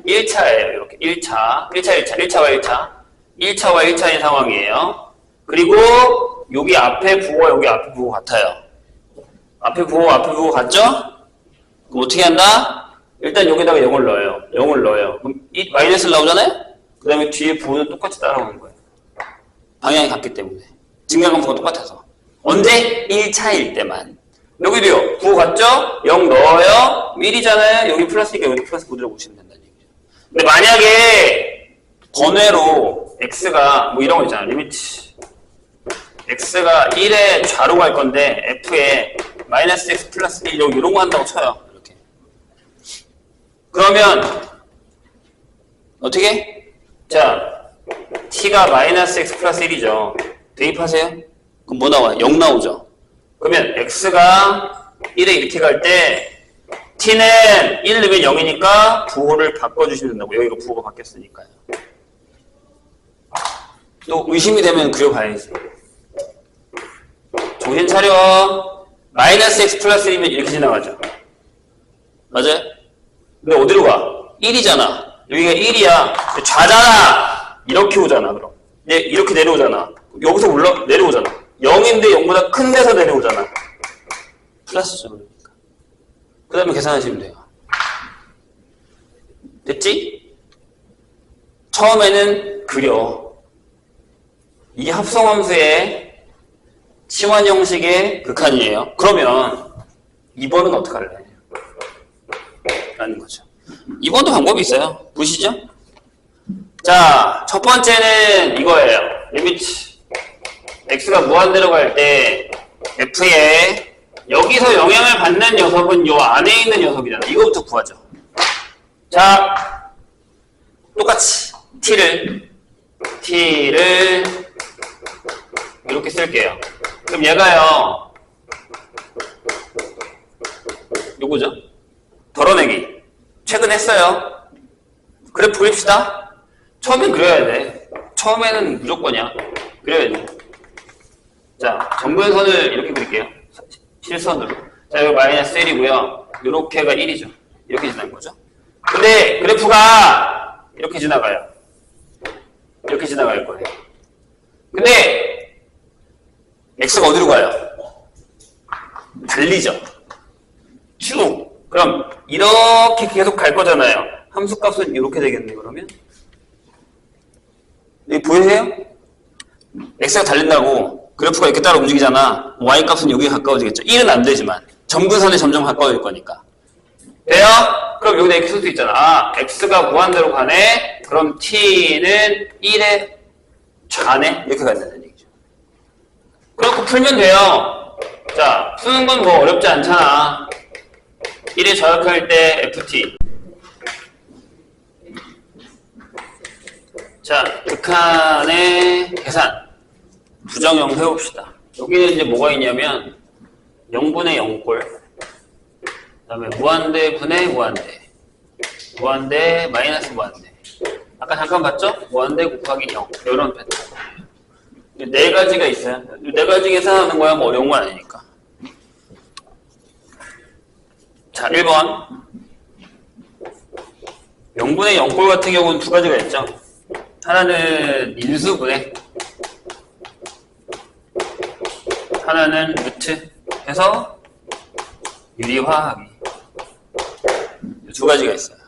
1차예요. 이렇게 1차와 1차인 상황이에요. 그리고 여기 앞에 부호와 여기 앞에 부호 같아요. 앞에 부호 같죠? 그럼 어떻게 한다? 일단 여기다가 0을 넣어요. 0을 넣어요. 그럼 이 마이너스를 나오잖아요? 그 다음에 뒤에 부호는 똑같이 따라오는 거예요. 방향이 같기 때문에. 증가함수가 똑같아서. 언제? 1차일 때만. 여기도요. 부호 같죠? 0 넣어요. 1이잖아요. 여기 플러스니까 여기 플러스 그대로 보시면 된다는 얘기죠. 근데 만약에 번외로 x가 뭐 이런 거 있잖아요. 리미트 x가 1의 좌로 갈 건데 f에 마이너스 x 플러스 1 이런 거 한다고 쳐요. 이렇게. 그러면 어떻게? 자, t가 마이너스 x 플러스 1이죠. 대입하세요. 그럼 뭐 나와요? 0 나오죠. 그러면 x가 1에 이렇게 갈 때 t는 1 넣으면 0이니까 부호를 바꿔주시면 된다고. 여기가 부호가 바뀌었으니까요. 또 의심이 되면 그려봐야지. 정신 차려. 마이너스 x 플러스 1이면 이렇게 지나가죠. 맞아요? 근데 어디로 가? 1이잖아. 여기가 1이야. 좌잖아. 이렇게 오잖아, 그럼. 얘 이렇게 내려오잖아. 여기서 내려오잖아. 0인데 0보다 큰 데서 내려오잖아. 플러스죠, 그러니까. 그 다음에 계산하시면 돼요. 됐지? 처음에는 그려. 이게 합성함수의 치환 형식의 극한이에요. 그러면 2번은 어떡할래? 라는 거죠. 2번도 방법이 있어요. 보시죠? 자, 첫 번째는 이거예요. 리미트 x가 무한대로 갈 때 f에 여기서 영향을 받는 녀석은 요 안에 있는 녀석이잖아. 이거부터 구하죠. 자, 똑같이 t를 이렇게 쓸게요. 그럼 얘가요, 요거죠? 덜어내기. 최근 했어요. 그래프 그립시다. 처음엔 그려야 돼. 처음에는 무조건이야. 그려야지. 자, 정근선을 이렇게 그릴게요. 실선으로. 자, 이거 마이너스 1이고요. 요렇게가 1이죠. 이렇게 지나는 거죠. 근데 그래프가 이렇게 지나가요. 이렇게 지나갈 거예요. 근데 x가 어디로 가요? 달리죠. 쭉. 그럼 이렇게 계속 갈 거잖아요. 함수값은 이렇게 되겠네, 그러면. 여기 보이세요? x가 달린다고 그래프가 이렇게 따라 움직이잖아. y값은 여기에 가까워지겠죠. 1은 안 되지만 점근선에 점점 가까워질 거니까. 돼요? 그럼 여기다 이렇게 쓸 수 있잖아. 아, x가 무한대로 가네? 그럼 t는 1의 좌네? 이렇게 간다는 얘기죠. 그렇고 풀면 돼요. 자, 푸는 건 뭐 어렵지 않잖아. 1에 좌역할 때 ft. 자, 극한의 계산. 부정형 세웁시다. 여기는 이제 뭐가 있냐면 0분의 0꼴, 그 다음에 무한대 분의 무한대, 무한대 마이너스 무한대. 아까 잠깐 봤죠? 무한대 곱하기 0. 이런 패턴. 네 가지가 있어요. 네 가지 계산하는 거야 뭐 어려운 건 아니니까. 자, 1번. 0분의 0꼴 같은 경우는 두 가지가 있죠. 하나는 인수분해, 하나는 루트 해서 유리화하기. 두 가지가 있어요.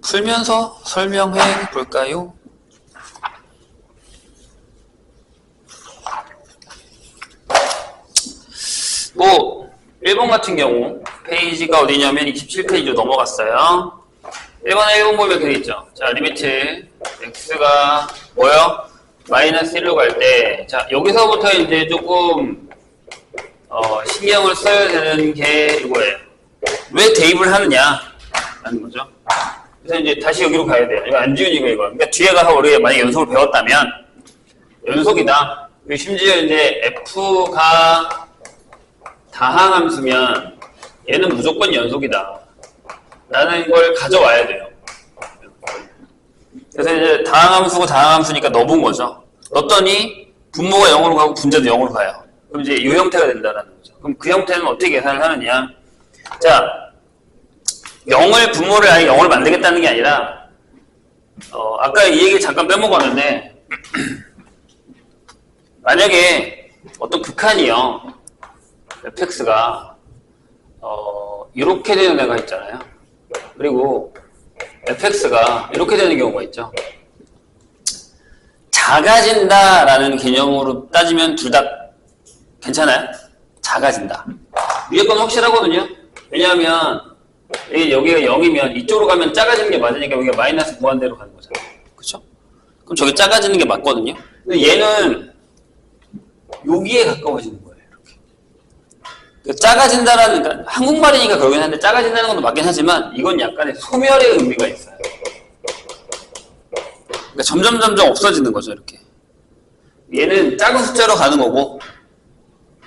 풀면서 설명해 볼까요? 뭐 1번 같은 경우 페이지가 어디냐면 27페이지로 넘어갔어요. 1번에 1번 보면 그게 있죠. 자, 리미트 x가 뭐요? 마이너스 1로 갈 때, 자, 여기서부터 이제 조금 신경을 써야 되는 게 이거예요. 왜 대입을 하느냐 라는 거죠. 그래서 이제 다시 여기로 가야 돼요. 이거 안 지우니까 이거. 그러니까 뒤에 가서 우리가 만약에 연속을 배웠다면 연속이다. 그리고 심지어 이제 f가 다항함수면 얘는 무조건 연속이다 라는 걸 가져와야 돼요. 그래서 이제 다항함수고 다항함수니까 넣어본 거죠. 넣었더니 분모가 0으로 가고 분자도 0으로 가요. 그럼 이제 이 형태가 된다는 거죠. 그럼 그 형태는 어떻게 계산을 하느냐. 자, 0을 분모를 아예 0을 만들겠다는 게 아니라 아까 이 얘기 잠깐 빼먹었는데 만약에 어떤 극한이요. fx가 이렇게 되는 애가 있잖아요. 그리고 fx가 이렇게 되는 경우가 있죠. 작아진다라는 개념으로 따지면 둘 다 괜찮아요? 작아진다. 위에 건 확실하거든요. 왜냐하면 여기가 0이면 이쪽으로 가면 작아지는 게 맞으니까 여기가 마이너스 무한대로 가는 거잖아요. 그렇죠? 그럼 저기 작아지는 게 맞거든요. 근데 얘는 여기에 가까워지는 거예요. 이렇게. 그러니까 작아진다라는, 그러니까 한국말이니까 그러긴 한데 작아진다는 것도 맞긴 하지만 이건 약간의 소멸의 의미가 있어요. 그러니까 점점 없어지는 거죠. 이렇게. 얘는 작은 숫자로 가는 거고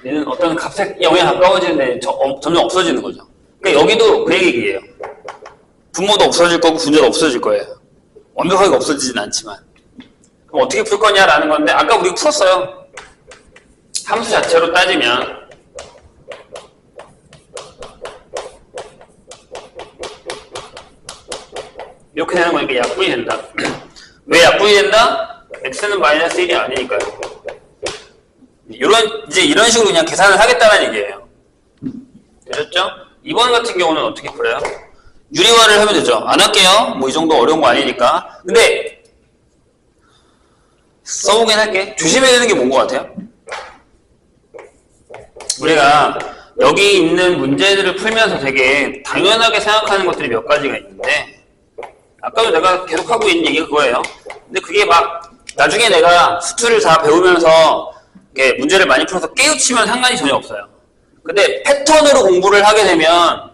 얘는 어떤 값에 0에 가까워지는데 점점 없어지는 거죠. 그러니까 여기도 그 얘기예요. 분모도 없어질 거고 분자도 없어질 거예요. 완벽하게 없어지진 않지만. 그럼 어떻게 풀 거냐라는 건데 아까 우리가 풀었어요. 함수 자체로 따지면 이렇게 되는 거니까 약분이 된다. 왜 약분이 된다? x는 마이너스 1이 아니니까요. 이런 식으로 그냥 계산을 하겠다는 얘기예요. 되셨죠? 이번 같은 경우는 어떻게 풀어요? 유리화를 하면 되죠. 안 할게요. 뭐 이 정도 어려운 거 아니니까. 근데 써보긴 할게. 조심해야 되는 게 뭔 것 같아요? 우리가 여기 있는 문제들을 풀면서 되게 당연하게 생각하는 것들이 몇 가지가 있는데, 아까도 내가 계속 하고 있는 얘기가 그거예요. 근데 그게 막 나중에 내가 수투를 다 배우면서 이렇게 문제를 많이 풀어서 깨우치면 상관이 전혀 없어요. 근데 패턴으로 공부를 하게 되면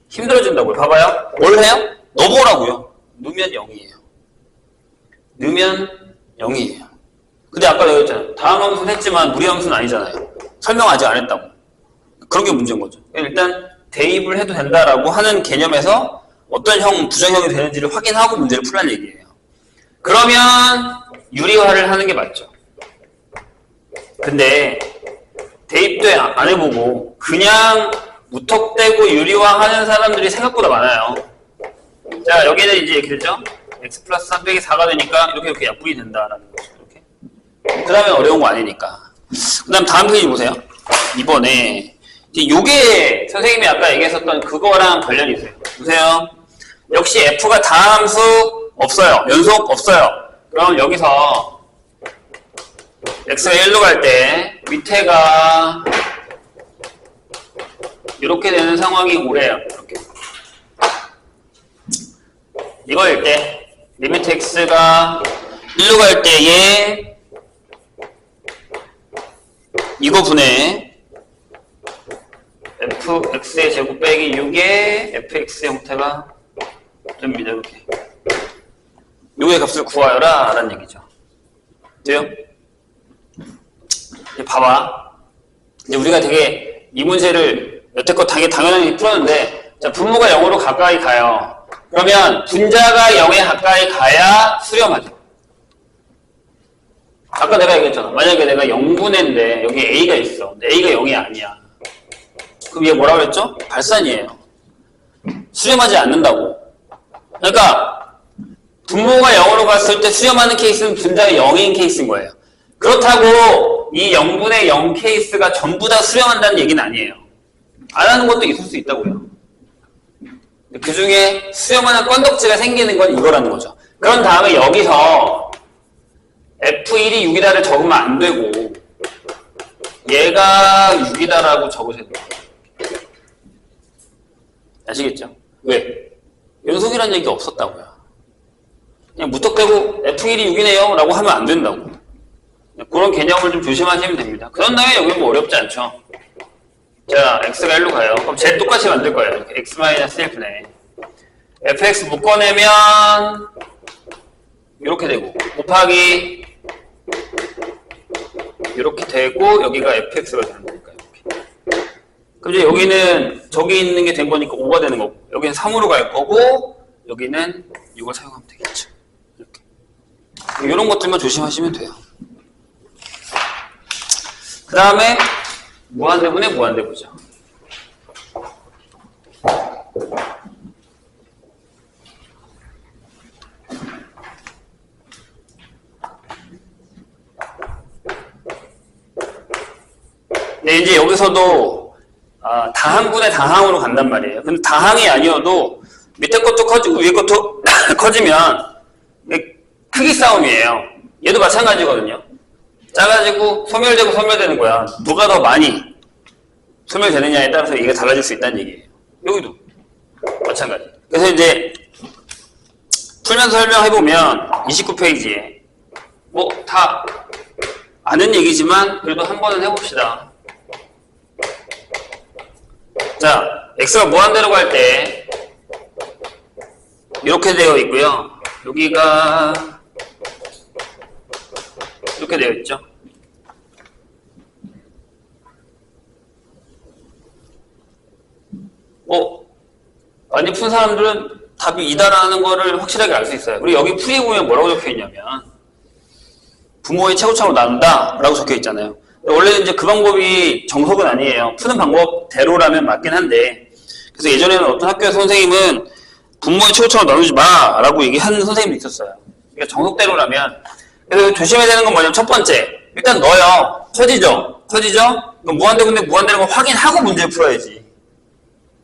힘들어진다고요. 봐봐요. 뭘 해요? 넣어보라고요. 넣으면 0이에요. 넣으면 0이에요. 근데 아까 내가 했잖아요. 다음 함수는 했지만 무리 함수는 아니잖아요. 설명 아직 안 했다고. 그런 게 문제인 거죠. 일단 대입을 해도 된다라고 하는 개념에서 어떤 형, 부정형이 되는지를 확인하고 문제를 풀라는 얘기예요. 그러면 유리화를 하는 게 맞죠. 근데 대입도 안 해보고 그냥 무턱대고 유리화하는 사람들이 생각보다 많아요. 자, 여기는 이제 이렇게 되죠? x 플러스 3 빼기 4가 되니까 이렇게 약분이 된다라는 거죠. 이렇게. 그 다음에 어려운 거 아니니까. 그 다음 다음 페이지 보세요. 이번에 이제 요게 선생님이 아까 얘기했었던 그거랑 관련이 있어요. 보세요. 역시 f가 다함수 없어요. 연속 없어요. 그럼 여기서 x가 1로 갈 때 밑에가 이렇게 되는 상황이 오래요. 이렇게. 이거일 때 리미트 x가 1로 갈 때에 이거 분해 fx의 제곱 빼기 6의 fx의 형태가 됩니다. 이렇게. 요의 값을 구하여라 라는 얘기죠. 돼요? 이제 봐봐. 이제 우리가 되게 이 문제를 여태껏 당연하게 풀었는데, 자, 분모가 0으로 가까이 가요. 그러면 분자가 0에 가까이 가야 수렴하죠. 아까 내가 얘기했잖아. 만약에 내가 0분의인데 여기 a가 있어. 근데 a가 0이 아니야. 그럼 얘 뭐라 그랬죠? 발산이에요. 수렴하지 않는다고. 그러니까 분모가 0으로 갔을 때 수렴하는 케이스는 분자가 0인 케이스인 거예요. 그렇다고 이 0분의 0 케이스가 전부 다 수렴한다는 얘기는 아니에요. 안 하는 것도 있을 수 있다고요. 그 중에 수렴하는 건덕지가 생기는 건 이거라는 거죠. 그런 다음에 여기서 F1이 6이다를 적으면 안 되고 얘가 6이다라고 적으셔야 돼요. 아시겠죠? 왜? 연속이라는 얘기가 없었다고요. 그냥 무턱대고 F1이 6이네요 라고 하면 안 된다고. 그런 개념을 좀 조심하시면 됩니다. 그런 다음에 여기 뭐 어렵지 않죠? 자, x가 1로 가요. 그럼 쟤 똑같이 만들 거예요. x-1분의 fx 묶어내면 이렇게 되고 곱하기 이렇게 되고 여기가 fx가 되는 거니까 이렇게. 그럼 이제 여기는 저기 있는 게 된 거니까 5가 되는 거고 여기는 3으로 갈 거고 여기는 이걸 사용하면 되겠죠. 이렇게. 이런 것들만 조심하시면 돼요. 그 다음에 무한대분의 무한대보죠. 네, 이제 여기서도 다항분의 다항으로 간단 말이에요. 근데 다항이 아니어도 밑에 것도 커지고 위에 것도 커지면 크기 싸움이에요. 얘도 마찬가지거든요. 짜가지고 소멸되고 소멸되는 거야. 누가 더 많이 소멸되느냐에 따라서 이게 달라질 수 있다는 얘기예요. 여기도 마찬가지. 그래서 이제 풀면서 설명해보면 29페이지에 뭐 다 아는 얘기지만 그래도 한 번은 해봅시다. 자, x가 무한대로 갈 때 이렇게 되어 있고요. 여기가 이렇게 되어 있죠. 많이 푼 사람들은 답이 2다라는 거를 확실하게 알 수 있어요. 그리고 여기 풀이에 보면 뭐라고 적혀 있냐면 분모의 최고차로 나눈다 라고 적혀 있잖아요. 원래는 이제 그 방법이 정석은 아니에요. 푸는 방법대로라면 맞긴 한데, 그래서 예전에는 어떤 학교에서 선생님은 분모의 최고점을 나누지 마! 라고 얘기하는 선생님도 있었어요. 그러니까 정석대로라면. 그래서 조심해야 되는 건 뭐냐면 첫 번째. 일단 넣어요. 커지죠? 커지죠? 그럼 무한대군데 무한대는 걸 확인하고 문제를 풀어야지.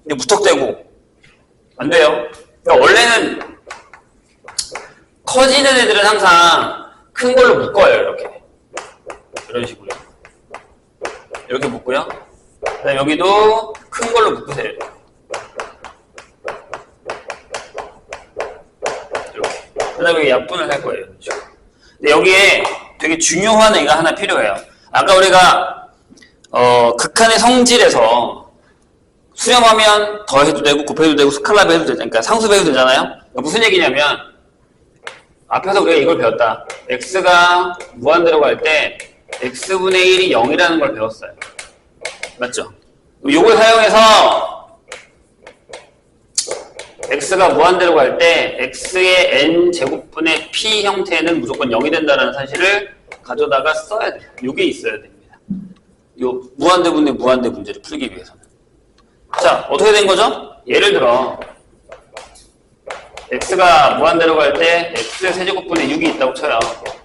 근데 무턱대고. 안 돼요. 그러니까 원래는 커지는 애들은 항상 큰 걸로 묶어요. 이렇게. 이런 식으로. 이렇게 묶고요. 그 다음에 여기도 큰 걸로 묶으세요. 이렇게. 그 다음에 약분을 할 거예요. 이런 식으로. 근데 여기에 되게 중요한 애가 하나 필요해요. 아까 우리가 극한의 성질에서 수렴하면 더해도 되고 곱해도 되고 스칼라 배도 되잖아요. 그러니까 상수 배도 되잖아요. 무슨 얘기냐면 앞에서 우리가 이걸 배웠다. x가 무한대로 갈 때 x분의 1이 0이라는 걸 배웠어요. 맞죠? 이걸 사용해서 x가 무한대로 갈 때 x의 n제곱분의 p 형태는 무조건 0이 된다는 사실을 가져다가 써야 돼요. 이게 있어야 됩니다. 요 무한대분의 무한대 문제를 풀기 위해서는. 자, 어떻게 된 거죠? 예를 들어 x가 무한대로 갈 때 x의 세제곱분의 6이 있다고 쳐요.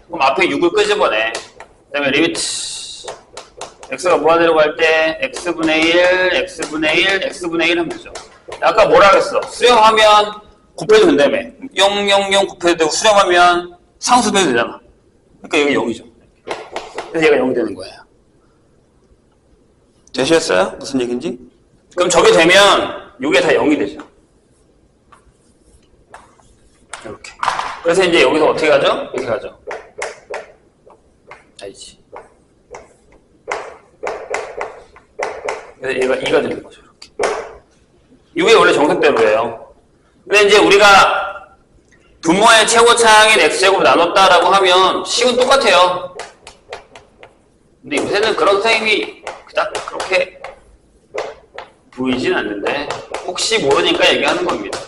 그럼 앞에 6을 끄집어내. 그 다음에 리미트 x가 무한대로 갈 때 x분의 1, x분의 1, x분의 1 하면 되죠. 아까 뭐라 그랬어? 수렴하면 곱해도 된다며. 0, 0, 0 곱해도 되고 수렴하면 상수배도 되잖아. 그러니까 여기 0이죠. 그래서 얘가 0이 되는 거예요. 되셨어요? 무슨 얘기인지? 그럼 저게 되면 이게 다 0이 되죠. 이렇게. 그래서 이제 여기서 어떻게 가죠? 이렇게 가죠. 알지. 그래서 얘가 2가 되는 거죠. 이렇게. 이게 원래 정석대로예요. 근데 이제 우리가 분모의 최고차항인 x제곱을 나눴다라고 하면 식은 똑같아요. 근데 요새는 그런 선생님이 그닥 그렇게 보이진 않는데 혹시 모르니까 얘기하는 겁니다.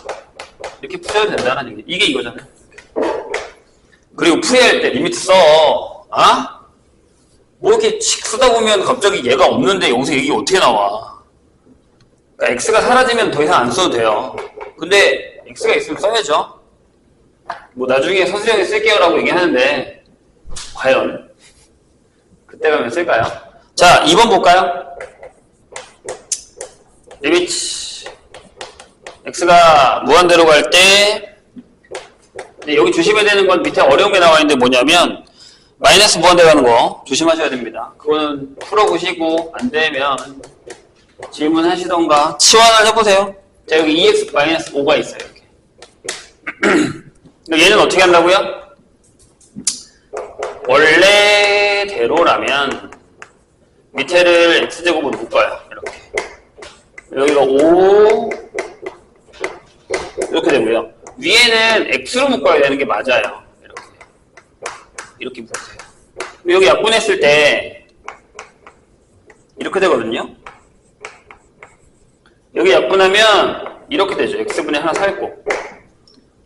이렇게 풀어도 된다는 얘기. 이게 이거잖아요. 그리고 풀이할 때 리미트 써. 아? 뭐 이렇게 칙 쓰다 보면 갑자기 얘가 없는데 여기서 얘기 어떻게 나와? 그러니까 x가 사라지면 더 이상 안 써도 돼요. 근데 x가 있으면 써야죠. 뭐 나중에 서술형에 쓸게요라고 얘기하는데 과연 그때 가면 쓸까요? 자, 2번 볼까요? 리미트 x가 무한대로 갈 때 여기 조심해야 되는 건 밑에 어려운 게 나와 있는데 뭐냐면 마이너스 무한대로 가는 거 조심하셔야 됩니다. 그거는 풀어보시고 안 되면 질문하시던가 치환을 해보세요. 자, 여기 2x-5가 있어요. 이렇게. 얘는 어떻게 한다고요? 원래대로라면 밑에를 x제곱으로 묶어요. 이렇게. 여기가 5 이렇게 되고요. 위에는 x로 묶어야 되는 게 맞아요. 이렇게 묶으세요. 여기 약분했을 때 이렇게 되거든요. 여기 약분하면 이렇게 되죠. x분의 하나 살고.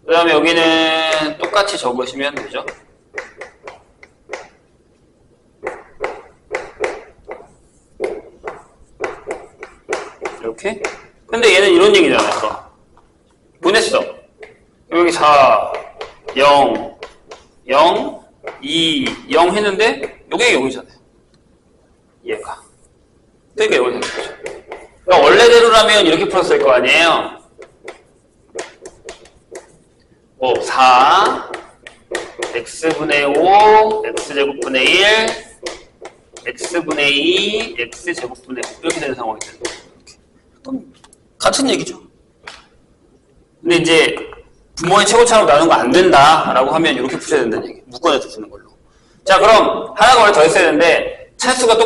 그 다음에 여기는 똑같이 적으시면 되죠. 이렇게. 근데 얘는 이런 얘기잖아요. 분했어. 여기 4, 0, 0, 2, 0 했는데 여기가 0이잖아요. 얘가. 그러니까 0이 되는 거죠. 그러니까 원래대로라면 이렇게 풀었을 거 아니에요. 4, x분의 5, x제곱분의 1, x분의 2, x제곱분의 5 이렇게 되는 상황이 되는 거예요. 그럼 같은 얘기죠. 근데 이제 분모의 최고차로 나누는 거 안 된다라고 하면 이렇게 푸셔야 된다는 얘기. 묶어내서 푸는 걸로. 자, 그럼 하나가 원래 더 있어야 되는데 차수가 똑같아요.